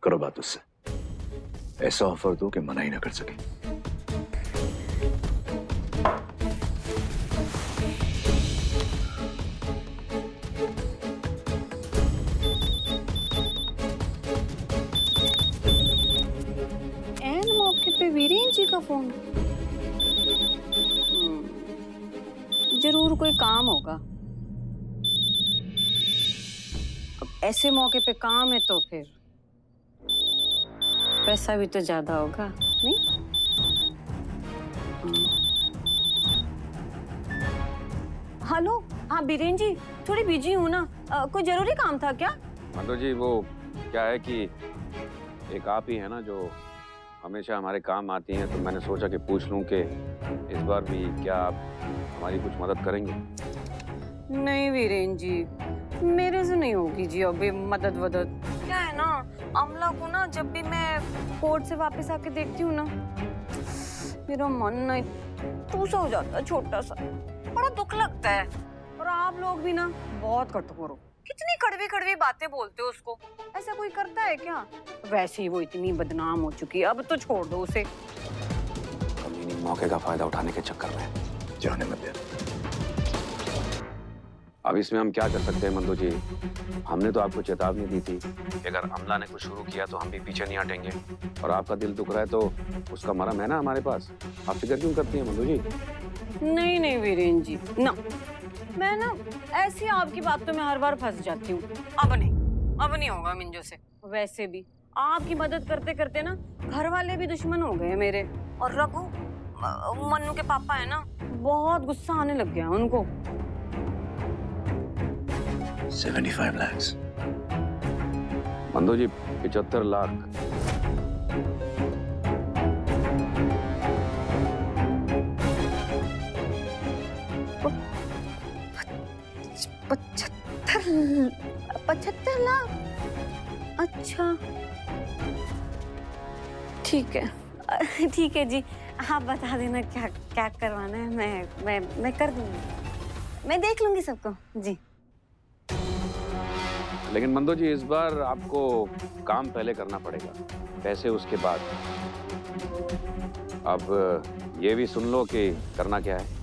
करो बात उससे, ऐसा ऑफर दो कि मना ही ना कर सके। एन मौके पे वीरेन जी का फोन। जरूर कोई काम होगा। अब ऐसे मौके पे काम है तो फिर पैसा भी तो ज्यादा होगा, नहीं? हेलो, हाँ बीरेन जी, थोड़ी बिजी हूँ ना। कोई जरूरी काम था क्या? मंदो जी, वो क्या है कि एक आप ही है ना जो हमेशा हमारे काम आती हैं, तो मैंने सोचा कि पूछ लूं कि इस बार भी क्या आप हमारी कुछ मदद करेंगे? नहीं वीरेन जी, मेरे से नहीं होगी जी अभी मदद वदद। क्या है ना, अमला को ना जब भी मैं कोर्ट से वापस आके देखती हूँ ना, मेरा मन ना टूसा हो जाता है, छोटा सा, बड़ा दुख लगता है। और आप लोग भी ना बहुत कठोर हो, कितनी कड़वी कड़वी बातें बोलते हो उसको। ऐसा कोई करता है क्या? वैसे ही वो इतनी बदनाम हो चुकी है, अब तो छोड़ दो उसे। कमीनी मौके का फायदा उठाने के चक्कर में जाने मत दे। अब इसमें हम क्या कर सकते हैं मंदो जी? हमने तो आपको चेतावनी दी थी कि अगर अमला ने कुछ शुरू किया तो हम भी पीछे नहीं हटेंगे। और आपका दिल दुख रहा है तो उसका मरहम है ना हमारे पास। आप फिक्र क्यों करती हैं मंदो जी? नहीं नहीं वीरेन जी, ना, मैं ना ऐसी आपकी बातों में हर बार फंस जाती हूँ। अब नहीं होगा मिंजो से। वैसे भी आपकी मदद करते करते ना घर वाले भी दुश्मन हो गए मेरे। और रघु, मन्नू के पापा है ना, बहुत गुस्सा आने लग गया उनको। 75 lakhs। मंदो जी, 75 लाख। पचहत्तर लाख? अच्छा, ठीक है, ठीक है जी, आप बता देना क्या क्या करवाना है। मैं कर दूंगी, मैं देख लूंगी सबको जी। लेकिन मंदो जी, इस बार आपको काम पहले करना पड़ेगा, पैसे उसके बाद। अब ये भी सुन लो कि करना क्या है।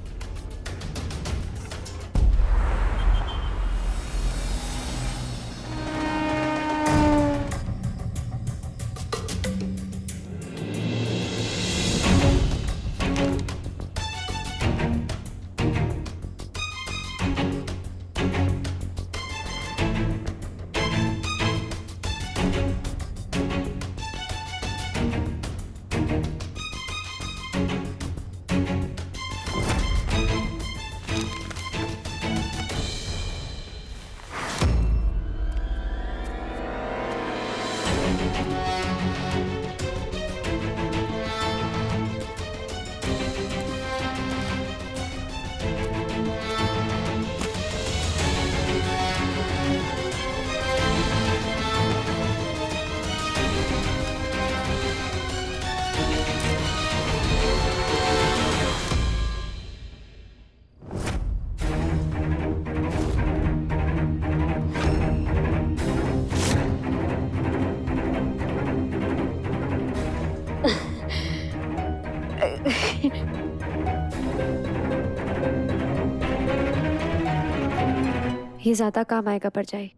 ये ज्यादा काम आएगा परजाई।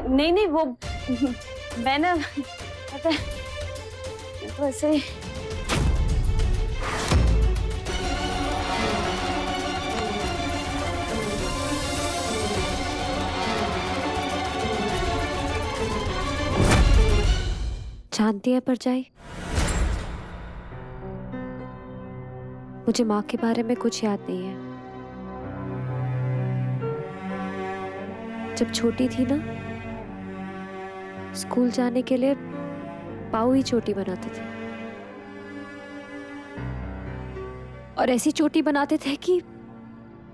नहीं नहीं, वो मैं ना पता है, तो ऐसे जानती है परजाई, मुझे माँ के बारे में कुछ याद नहीं है। जब छोटी थी ना, स्कूल जाने के लिए पाऊ ही चोटी बनाते थे, और ऐसी चोटी बनाते थे कि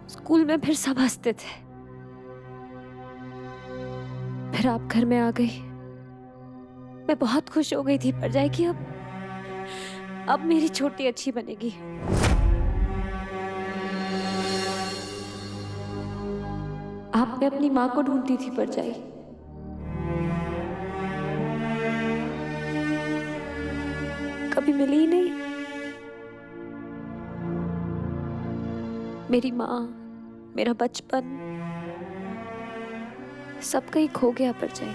स्कूल में फिर सब हंसते थे। फिर आप घर में आ गई। मैं बहुत खुश हो गई थी पर जाए कि अब मेरी छोटी अच्छी बनेगी। आपने अपनी माँ को ढूंढती थी पर जाई। कभी मिली ही नहीं। मेरी माँ, मेरा बचपन सब कहीं खो गया पर जाई।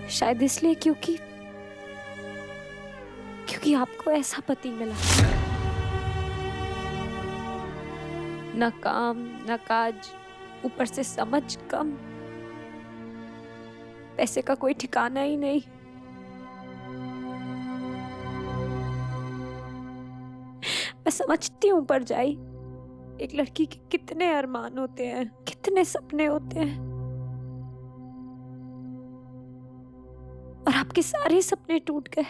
शायद इसलिए क्योंकि आपको ऐसा पति मिला। न काम न काज, ऊपर से समझ कम, पैसे का कोई ठिकाना ही नहीं। मैं समझती हूँ पर जाई, एक लड़की के कितने अरमान होते हैं, कितने सपने होते हैं, और आपके सारे सपने टूट गए।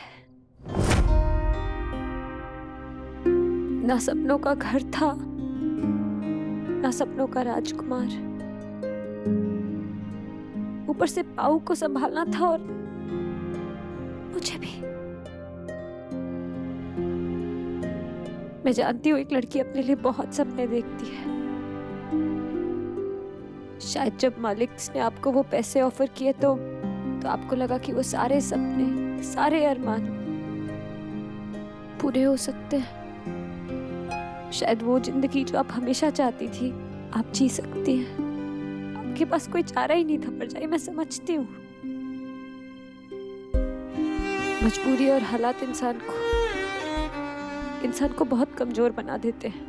ना सपनों का घर था, ना सपनों का राजकुमार, ऊपर से पाऊ को संभालना था और मुझे भी। मैं जानती हूँ एक लड़की अपने लिए बहुत सपने देखती है। शायद जब मालिक ने आपको वो पैसे ऑफर किए तो आपको लगा कि वो सारे सपने, सारे अरमान पूरे हो सकते हैं। शायद वो जिंदगी जो आप हमेशा चाहती थी आप जी सकती हैं। आपके पास कोई चारा ही नहीं था पर जाई, मैं समझती हूँ। मजबूरी और हालात इंसान को बहुत कमजोर बना देते हैं।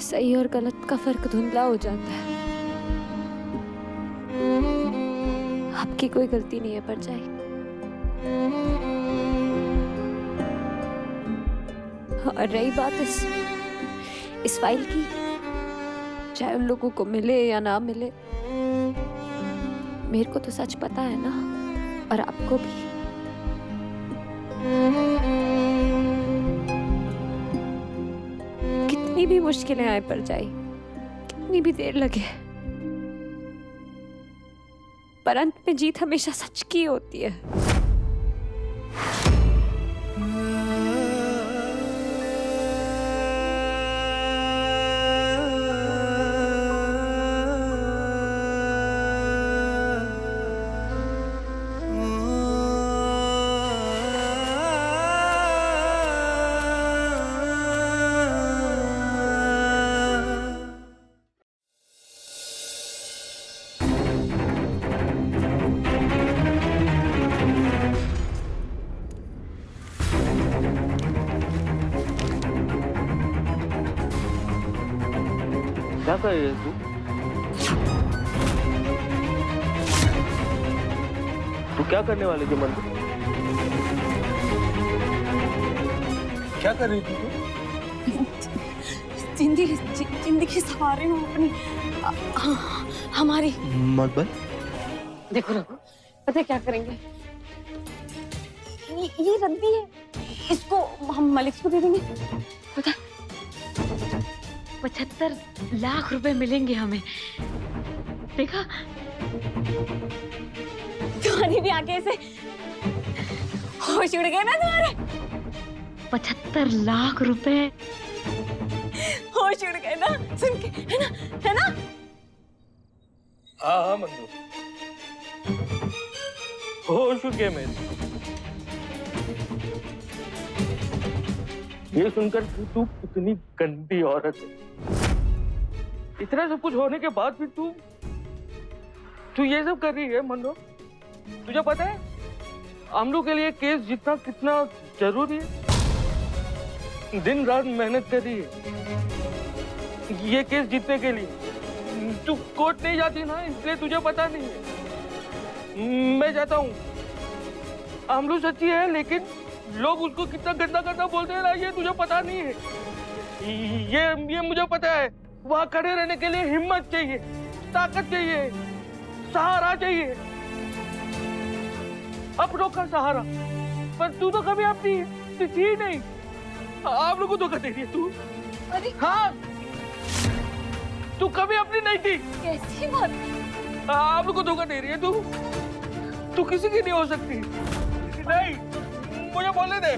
सही और गलत का फर्क धुंधला हो जाता है। आपकी कोई गलती नहीं है पर जाई। और रही बात इस फाइल की, चाहे उन लोगों को मिले या ना मिले, मेरे को तो सच पता है ना, और आपको भी। कितनी भी मुश्किलें आए पर जाई, कितनी भी देर लगे, पर अंत में जीत हमेशा सच की होती है। क्या कर रही है तू क्या करने वाली थी मंदिर? क्या कर रही थी तू? जिंदगी सवार रही हूँ अपनी, हमारी। मकबल, देखो रघु, पता है क्या करेंगे? ये रद्दी है, इसको हम मलिक को दे देंगे। पता 75 लाख रुपए मिलेंगे हमें। देखा, तुम्हारी भी आंखें ऐसे होश उड़ गए ना तुम्हारे। 75 लाख रुपए होश उड़ गए ना सुन के, है ना? है ना? हाँ मंदू, होश उड़ गए मेरे। ये सुनकर तू कितनी गंदी औरत है। इतना सब कुछ होने के बाद भी तू ये सब कर रही है मंदो। तुझे पता है हम लोग के लिए केस जीतना कितना जरूरी है? दिन रात मेहनत कर रही है ये केस जीतने के लिए। तू कोर्ट नहीं जाती ना, इसलिए तुझे पता नहीं है। मैं जाता हूँ, आमलू सच्ची है, लेकिन लोग उसको कितना गंदा गंदा बोलते हैं ना, ये तुझे पता नहीं है। ये मुझे पता है। वहाँ खड़े रहने के लिए हिम्मत चाहिए, ताकत चाहिए, सहारा चाहिए, अपनों का सहारा। पर तू तो कभी अपनी थी नहीं। आप लोगों को धोखा दे रही है तू। अरे हाँ, तू कभी अपनी नहीं थी। कैसी बात? आप लोग को धोखा दे रही है तू। तू किसी की नहीं हो सकती। नहीं, मुझे बोलने दे।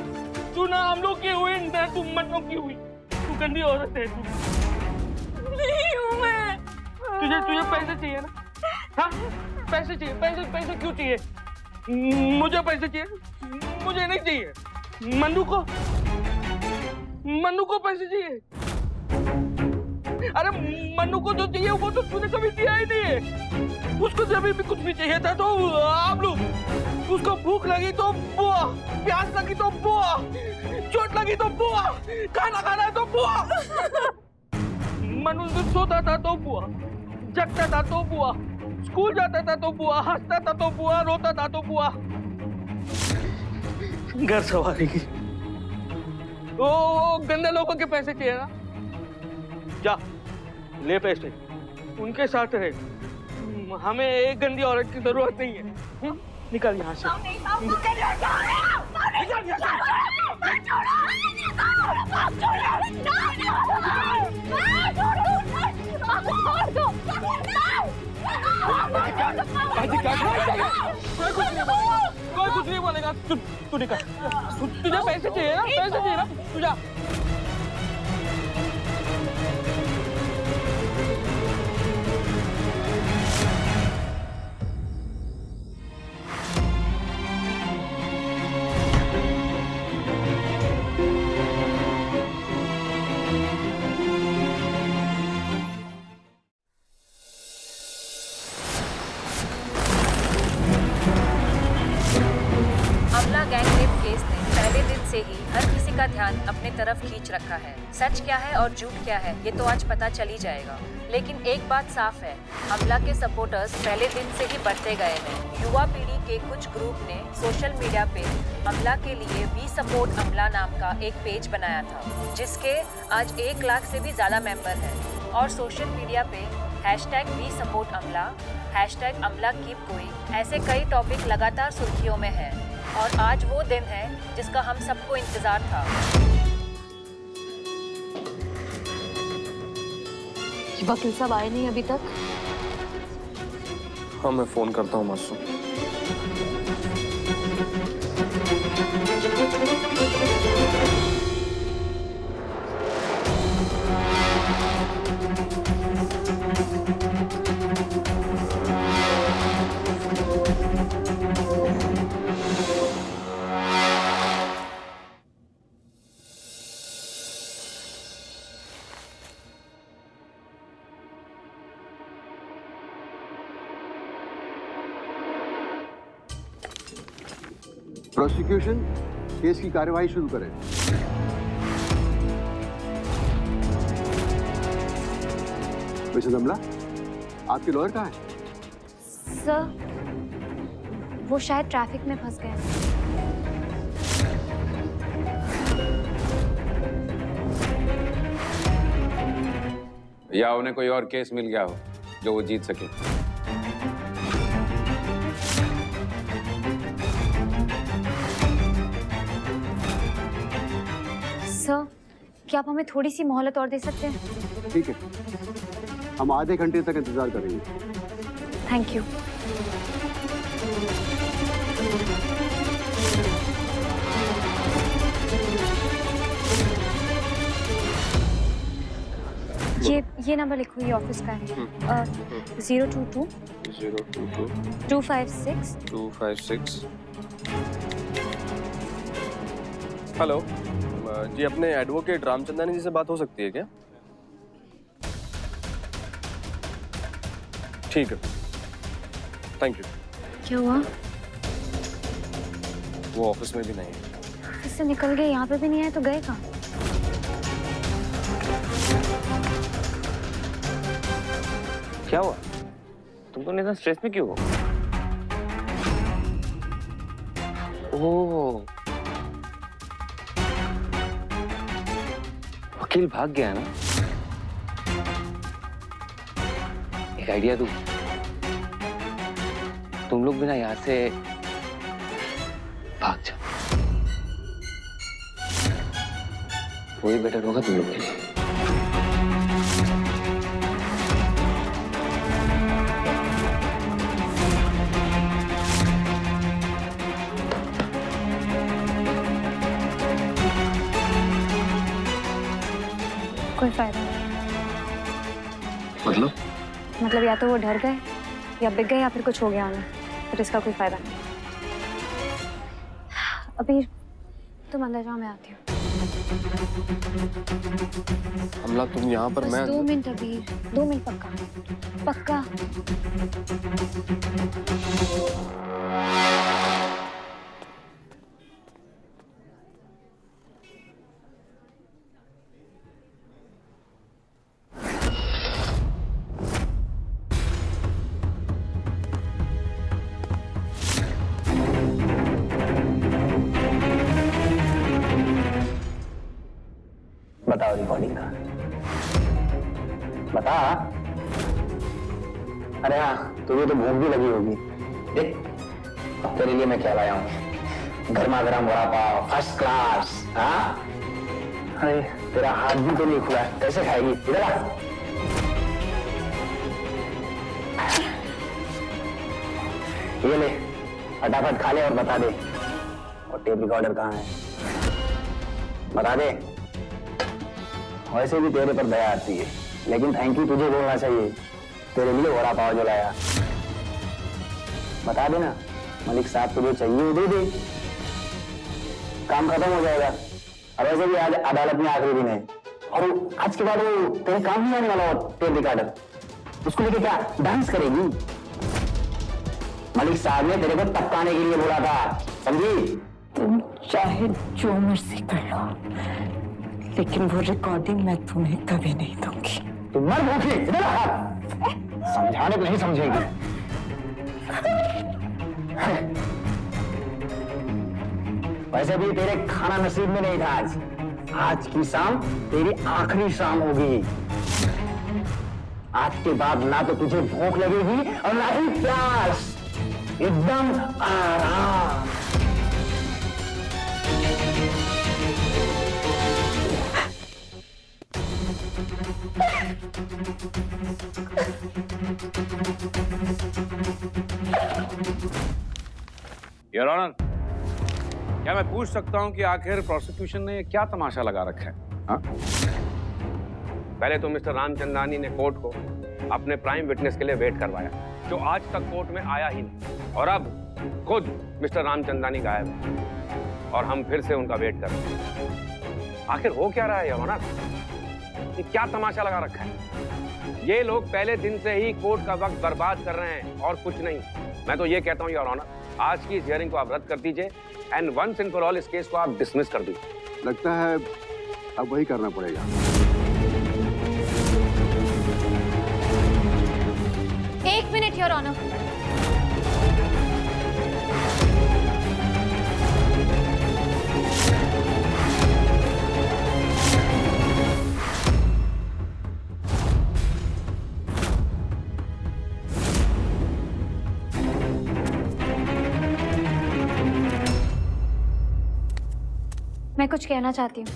तू ना हम लोग की हुई ना तू मन्नों की हुई। तू गंदी औरत है तू। नहीं हूँ मैं। तुझे पैसे चाहिए ना? हाँ, पैसे चाहिए। पैसे क्यों चाहिए? मुझे पैसे चाहिए, मुझे नहीं चाहिए। मन्नू को पैसे चाहिए। अरे मन्नू को जो चाहिए वो तो तूने कभी दिया ही नहीं है। उसको जब भी कुछ भी चाहिए था तो आप लोग, उसको भूख लगी तो बुआ, प्यास लगी तो बुआ, चोट लगी तो बुआ, खाना खाना है तो बुआ। मन्नू सोता था तो बुआ, जगता था तो बुआ, स्कूल जाता था तो बुआ, हंसता था तो बुआ, रोता था तो बुआ। घर सवारी की ओ गंदे लोगों के पैसे चाहिए ना? जा ले पैसे, उनके साथ रहे। हमें एक गंदी औरत की जरूरत नहीं है। निकल यहाँ से। कोई कुछ नहीं बोलेगा। तू निकल। तुझे पैसे चाहिए ना? पैसे चाहिए ना? तू जा। अमला गैंग रेप केस ने पहले दिन से ही हर किसी का ध्यान अपने तरफ खींच रखा है। सच क्या है और झूठ क्या है ये तो आज पता चल ही जाएगा। लेकिन एक बात साफ है, अमला के सपोर्टर्स पहले दिन से ही बढ़ते गए हैं। युवा पीढ़ी के कुछ ग्रुप ने सोशल मीडिया पे अमला के लिए वी सपोर्ट अमला नाम का एक पेज बनाया था, जिसके आज 1 लाख से भी ज्यादा मेंबर हैं। और सोशल मीडिया पे #वी सपोर्ट अमला, #अमला कीप गोइंग ऐसे कई टॉपिक लगातार सुर्खियों में है। और आज वो दिन है जिसका हम सबको इंतजार था। वकील साहब आए नहीं अभी तक? हाँ, मैं फोन करता हूँ मासूम। प्रोसिक्यूशन केस की कार्यवाही शुरू करें। मिसेस अमला, आपके लॉयर कहाँ है? सर, वो शायद ट्रैफिक में फंस गए। या उन्हें कोई और केस मिल गया हो जो वो जीत सके। सर, क्या आप हमें थोड़ी सी मोहलत और दे सकते हैं? ठीक है, हम आधे घंटे तक इंतजार करेंगे। Thank you. ये नंबर लिखो, ये ऑफिस का है। 022 256। हेलो जी, अपने एडवोकेट रामचंदानी जी से बात हो सकती है क्या? ठीक है, थैंक यू। क्या हुआ? वो ऑफिस में भी नहीं है। ऑफिस से निकल गए, यहाँ पे भी नहीं आए तो गए कहाँ? क्या हुआ? तुम तो इतना स्ट्रेस में क्यों हो? ओह, वकील भाग गया ना? एक आइडिया दूं? तुम लोग भी ना यहाँ से भाग जाओ, वही बेटर होगा तुम लोग के लिए। कोई फायदा नहीं। मतलब या तो वो डर गए या बिक गए या फिर कुछ हो गया उन्हें, फिर इसका कोई फायदा नहीं। अभी तुम अंदर जाओ, मैं आती हूँ। अमला तुम यहाँ पर, बस मैं 2 मिनट अभी, 2 मिनट पक्का पक्का। बताओ रिकॉर्डिंग का, बता। अरे हाँ, तुझे तो भूख भी लगी होगी। देख, अब तेरे लिए मैं क्या लाया हूँ, गर्मा गर्म वड़ा पाव फर्स्ट क्लास। हाँ, अरे तेरा हाथ भी तो नहीं खुला, कैसे खाएगी? इधर आ। ये ले, फटाफट खा ले और बता दे। और टेप रिकॉर्डर कहाँ है, बता दे। वैसे भी तेरे पर दया आती है, लेकिन थैंक यू तुझे बोलना चाहिए, तेरे लिए वड़ा पाव जो लाया। बता देना, मलिक साहब तुझे चाहिए वो दे दे, काम खत्म हो जाएगा। और वैसे भी आज अदालत में आखिरी दिन है, और आज के बाद वो तेरे काम नहीं आने वाला वो टेप रिकॉर्डर, उसको लेके क्या डांस करेगी? मलिक साहब ने तेरे को टपकाने के लिए बोला था, समझी? तुम चाहे जो मर्जी कर लो, लेकिन वो रिकॉर्डिंग मैं तुम्हें कभी नहीं दूंगी। तुम मर भूखी, इधर आ। समझाने को नहीं समझेगी। वैसे भी तेरे खाना नसीब में नहीं था आज, आज की शाम तेरी आखिरी शाम होगी। आज के बाद ना तो तुझे भूख लगेगी और ना ही प्यास, एकदम आराम। योर ऑनर, क्या मैं पूछ सकता हूं कि आखिर प्रोसिक्यूशन ने क्या तमाशा लगा रखा है? हाँ? पहले तो मिस्टर रामचंदानी ने कोर्ट को अपने प्राइम विटनेस के लिए वेट करवाया, जो आज तक कोर्ट में आया ही नहीं, और अब खुद मिस्टर रामचंदानी गायब है और हम फिर से उनका वेट कर रहे हैं। आखिर हो क्या रहा है योर ऑनर? ये क्या तमाशा लगा रखा है? ये लोग पहले दिन से ही कोर्ट का वक्त बर्बाद कर रहे हैं और कुछ नहीं। मैं तो ये कहता हूँ योर ऑनर, आज की इस हियरिंग को आप रद्द कर दीजिए and once and for all इस केस को आप डिसमिस कर दीजिए। लगता है अब वही करना पड़ेगा। 1 मिनट योर ऑनर। मैं कुछ कहना चाहती हूँ।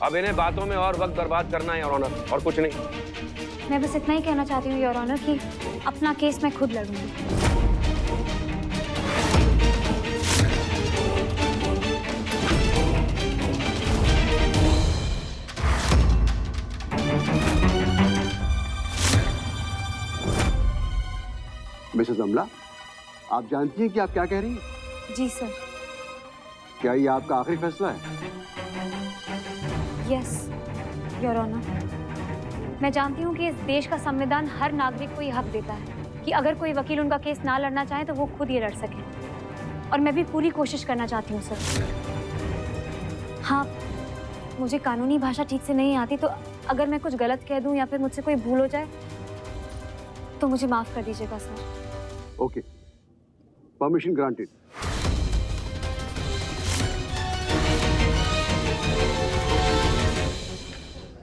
अब इन्हें बातों में और वक्त बर्बाद करना है योर ऑनर, और कुछ नहीं। मैं बस इतना ही कहना चाहती हूँ योर ऑनर कि अपना केस मैं खुद लड़ूंगी। मिसेस अमला, आप जानती हैं कि आप क्या कह रही हैं? जी सर। क्या ये आपका आखिरी फैसला है? Yes your honour. मैं जानती हूँ कि इस देश का संविधान हर नागरिक को ये हक देता है कि अगर कोई वकील उनका केस ना लड़ना चाहे तो वो खुद ये लड़ सके, और मैं भी पूरी कोशिश करना चाहती हूँ सर। हाँ, मुझे कानूनी भाषा ठीक से नहीं आती, तो अगर मैं कुछ गलत कह दूँ या फिर मुझसे कोई भूल हो जाए तो मुझे माफ कर दीजिएगा sir. Okay, permission granted.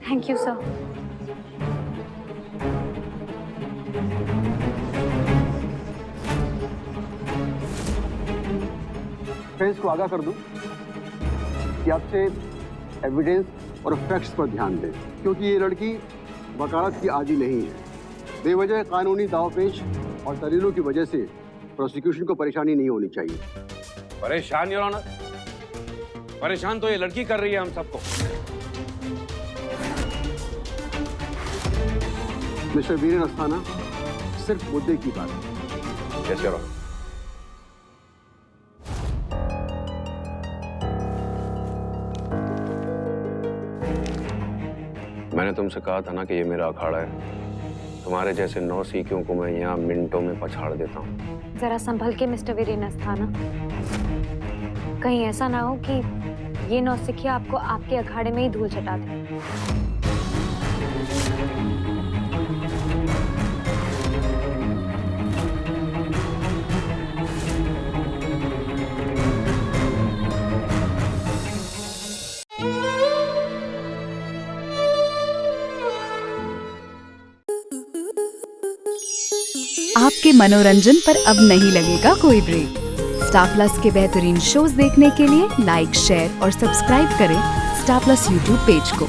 Thank you sir. Friends को आगाह कर दूं कि आपसे एविडेंस और फैक्ट्स पर ध्यान दें, क्योंकि ये लड़की वकालत की आदी नहीं है। बेवजह कानूनी दावपेच और दलीलों की वजह से प्रोसिक्यूशन को परेशानी नहीं होनी चाहिए। परेशान योर ऑनर? परेशान तो ये लड़की कर रही है हम सबको। मिस्टर वीरेन अस्थाना, सिर्फ मुद्दे की बात है। Yes your honour. मैंने तुमसे कहा था ना कि ये मेरा अखाड़ा है। तुम्हारे जैसे 9 सीखियों को मैं यहाँ मिनटों में पछाड़ देता हूँ। जरा संभल के मिस्टर वीरेन अस्थाना, कहीं ऐसा ना हो कि ये नौसिखिया आपको आपके अखाड़े में ही धूल चटा दे। आपके मनोरंजन पर अब नहीं लगेगा कोई ब्रेक। स्टार प्लस के बेहतरीन शोज देखने के लिए लाइक, शेयर और सब्सक्राइब करें स्टार प्लस यूट्यूब पेज को।